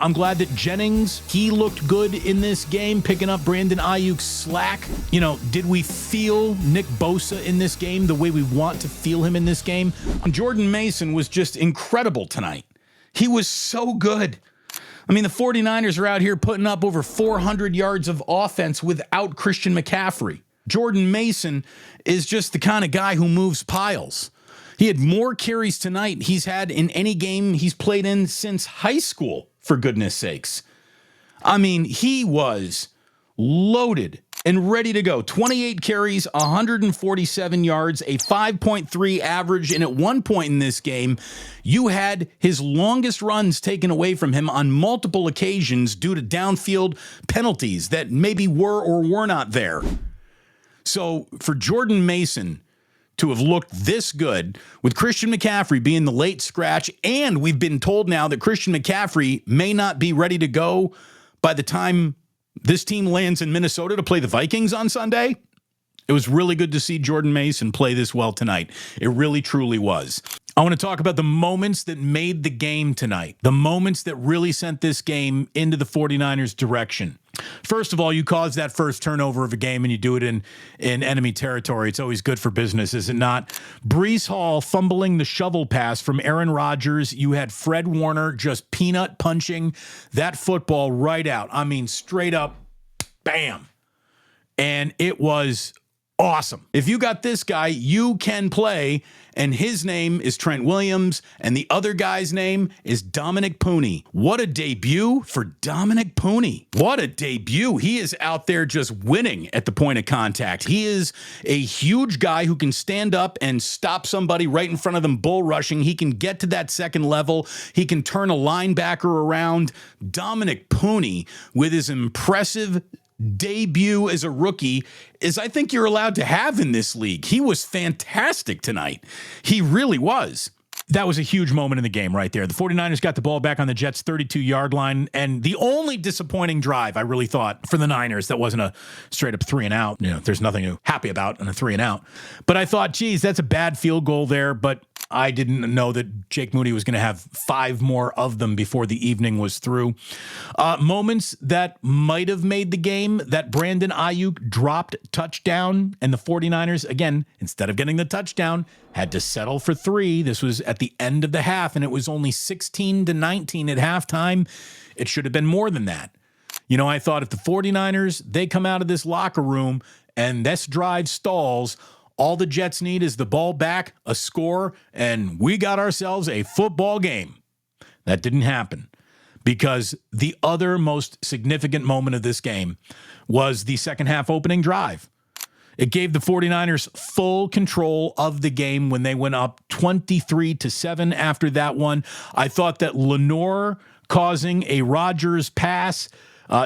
I'm glad that Jennings, he looked good in this game, picking up Brandon Aiyuk's slack. You know, did we feel Nick Bosa in this game the way we want to feel him in this game? Jordan Mason was just incredible tonight. He was so good. I mean, the 49ers are out here putting up over 400 yards of offense without Christian McCaffrey. Jordan Mason is just the kind of guy who moves piles. He had more carries tonight he's had in any game he's played in since high school, for goodness sakes. I mean, he was loaded and ready to go. 28 carries, 147 yards, a 5.3 average, and at one point in this game, you had his longest runs taken away from him on multiple occasions due to downfield penalties that maybe were or were not there. So for Jordan Mason to have looked this good, with Christian McCaffrey being the late scratch, and we've been told now that Christian McCaffrey may not be ready to go by the time this team lands in Minnesota to play the Vikings on Sunday, it was really good to see Jordan Mason play this well tonight. It really, truly was. I want to talk about the moments that made the game tonight, the moments that really sent this game into the 49ers' direction. First of all, you cause that first turnover of a game and you do it in enemy territory. It's always good for business, is it not? Breece Hall fumbling the shovel pass from Aaron Rodgers. You had Fred Warner just peanut punching that football right out. I mean, straight up, bam. And it was awesome. If you got this guy, you can play, and his name is Trent Williams, and the other guy's name is Dominic Pooney. What a debut for Dominic Pooney. What a debut. He is out there just winning at the point of contact. He is a huge guy who can stand up and stop somebody right in front of them bull rushing. He can get to that second level. He can turn a linebacker around. Dominic Pooney, with his impressive debut as a rookie, is I think you're allowed to have in this league. He was fantastic tonight. He really was. That was a huge moment in the game right there. The 49ers got the ball back on the Jets' 32-yard line, and the only disappointing drive, I really thought, for the Niners, that wasn't a straight-up 3-and-out. You know, there's nothing to be happy about in a 3-and-out. But I thought, geez, that's a bad field goal there, but I didn't know that Jake Moody was going to have 5 more of them before the evening was through. Moments that might have made the game, that Brandon Aiyuk dropped touchdown, and the 49ers, again, instead of getting the touchdown, had to settle for 3. This was at the end of the half, and it was only 16-19 at halftime. It should have been more than that. You know, I thought if the 49ers, they come out of this locker room and this drive stalls, all the Jets need is the ball back, a score, and we got ourselves a football game. That didn't happen, because the other most significant moment of this game was the second half opening drive. It gave the 49ers full control of the game when they went up 23-7 after that one. I thought that Lenore causing a Rodgers pass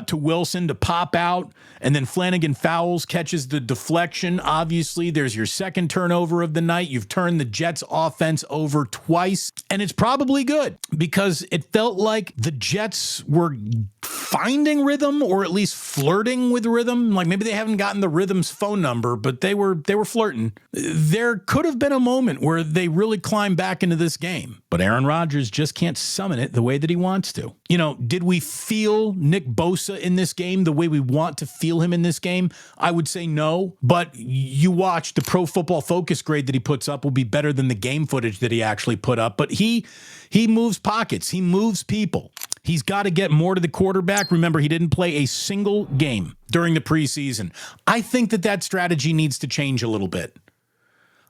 to Wilson to pop out, and then Flanagan Fowles catches the deflection. Obviously, there's your second turnover of the night. You've turned the Jets' offense over twice, and it's probably good because it felt like the Jets were finding rhythm, or at least flirting with rhythm. Like maybe they haven't gotten the Rhythm's phone number, but they were flirting. There could have been a moment where they really climbed back into this game, but Aaron Rodgers just can't summon it the way that he wants to. You know, did we feel Nick Bosa in this game the way we want to feel him in this game? I would say no, but you watch the Pro Football Focus grade that he puts up will be better than the game footage that he actually put up. But he moves pockets. He moves people. He's got to get more to the quarterback. Remember, he didn't play a single game during the preseason. I think that strategy needs to change a little bit.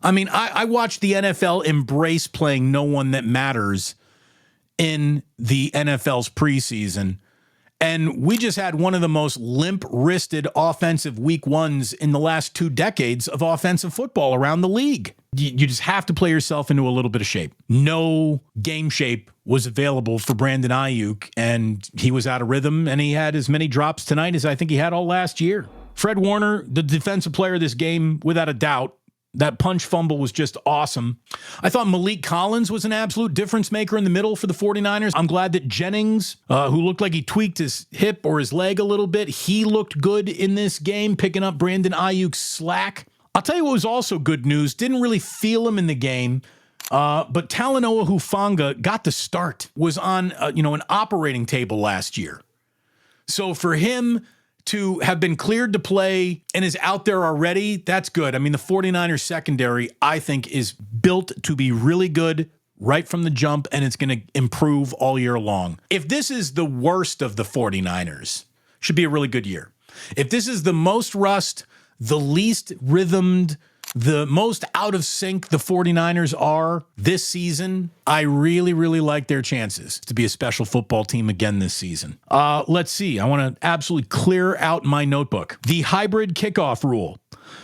I mean, I watched the NFL embrace playing no one that matters in the NFL's preseason, and we just had one of the most limp-wristed offensive week ones in the last 2 decades of offensive football around the league. You just have to play yourself into a little bit of shape. No game shape was available for Brandon Aiyuk, and he was out of rhythm, and he had as many drops tonight as I think he had all last year. Fred Warner, the defensive player of this game, without a doubt. That punch fumble was just awesome. I thought Malik Collins was an absolute difference maker in the middle for the 49ers. I'm glad that Jennings, who looked like he tweaked his hip or his leg a little bit, he looked good in this game, picking up Brandon Aiyuk's slack. I'll tell you what was also good news. Didn't really feel him in the game. But Talanoa Hufanga got the start, was on an operating table last year. So for him to have been cleared to play and is out there already, that's good. I mean, the 49ers secondary, I think, is built to be really good right from the jump, and it's going to improve all year long. If this is the worst of the 49ers, should be a really good year. If this is the most rust, the least rhythmed, the most out of sync the 49ers are this season, I really, really like their chances to be a special football team again this season. Let's see. I want to absolutely clear out my notebook. The hybrid kickoff rule.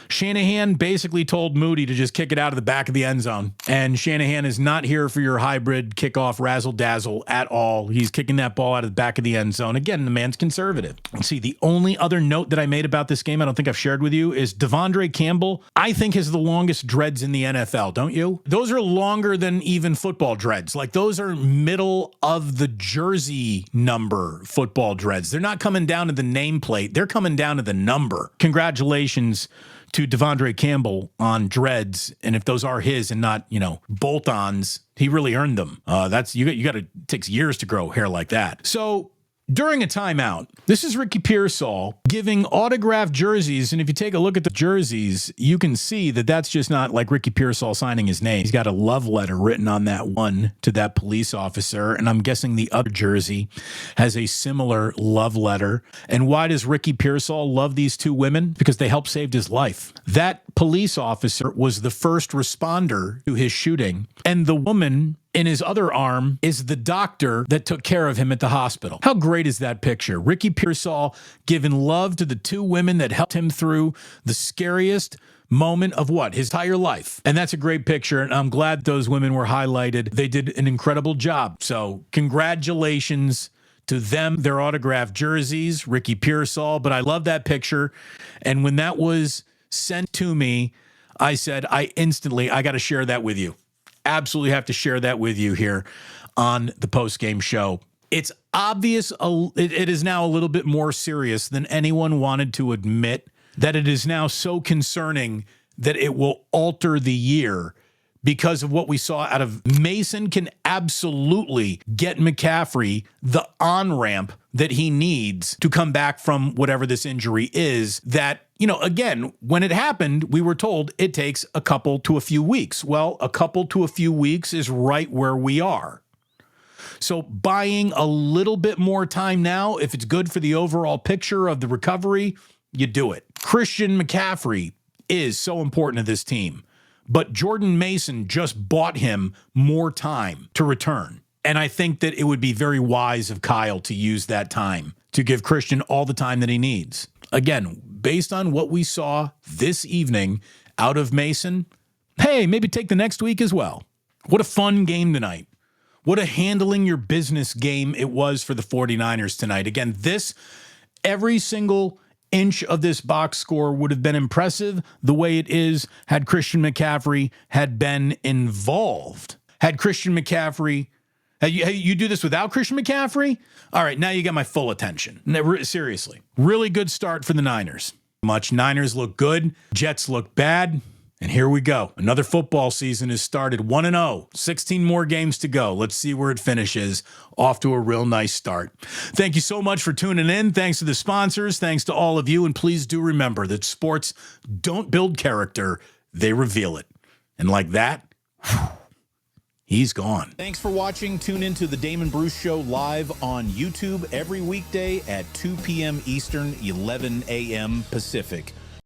Shanahan basically told Moody to just kick it out of the back of the end zone. And Shanahan is not here for your hybrid kickoff razzle-dazzle at all. He's kicking that ball out of the back of the end zone. Again, the man's conservative. Let's see, the only other note that I made about this game I don't think I've shared with you is Devondre Campbell, I think, has the longest dreads in the NFL, don't you? Those are longer than even football dreads. Like, those are middle of the jersey number football dreads. They're not coming down to the nameplate. They're coming down to the number. Congratulations to Devondre Campbell on dreads, and if those are his and not, bolt-ons, he really earned them. You got to take years to grow hair like that. So during a timeout, this is Ricky Pearsall giving autographed jerseys, and if you take a look at the jerseys, you can see that that's just not like Ricky Pearsall signing his name. He's got a love letter written on that one to that police officer, and I'm guessing the other jersey has a similar love letter. And why does Ricky Pearsall love these two women? Because they helped save his life. That police officer was the first responder to his shooting, and the woman in his other arm is the doctor that took care of him at the hospital. How great is that picture? Ricky Pearsall giving love to the two women that helped him through the scariest moment of his entire life. And that's a great picture, and I'm glad those women were highlighted. They did an incredible job. So congratulations to them, their autographed jerseys, Ricky Pearsall. But I love that picture. And when that was sent to me, I said, I got to share that with you. Absolutely have to share that with you here on the post-game show. It's obvious it is now a little bit more serious than anyone wanted to admit, that it is now so concerning that it will alter the year because of what we saw out of Mason. Can absolutely get McCaffrey the on-ramp that he needs to come back from whatever this injury is. That, again, when it happened, we were told it takes a couple to a few weeks. Well, a couple to a few weeks is right where we are. So buying a little bit more time now, if it's good for the overall picture of the recovery, you do it. Christian McCaffrey is so important to this team, but Jordan Mason just bought him more time to return. And I think that it would be very wise of Kyle to use that time to give Christian all the time that he needs. Again, based on what we saw this evening out of Mason, hey, maybe take the next week as well. What a fun game tonight. What a handling your business game it was for the 49ers tonight. Again, every single inch of this box score would have been impressive the way it is had Christian McCaffrey had been involved. Had Christian McCaffrey, you do this without Christian McCaffrey? All right, now you got my full attention. Seriously, really good start for the Niners. Niners look good, Jets look bad. And here we go. Another football season has started 1-0, 16 more games to go. Let's see where it finishes. Off to a real nice start. Thank you so much for tuning in. Thanks to the sponsors. Thanks to all of you. And please do remember that sports don't build character. They reveal it. And like that, he's gone. Thanks for watching. Tune into the Damon Bruce Show live on YouTube every weekday at 2 p.m. Eastern, 11 a.m. Pacific.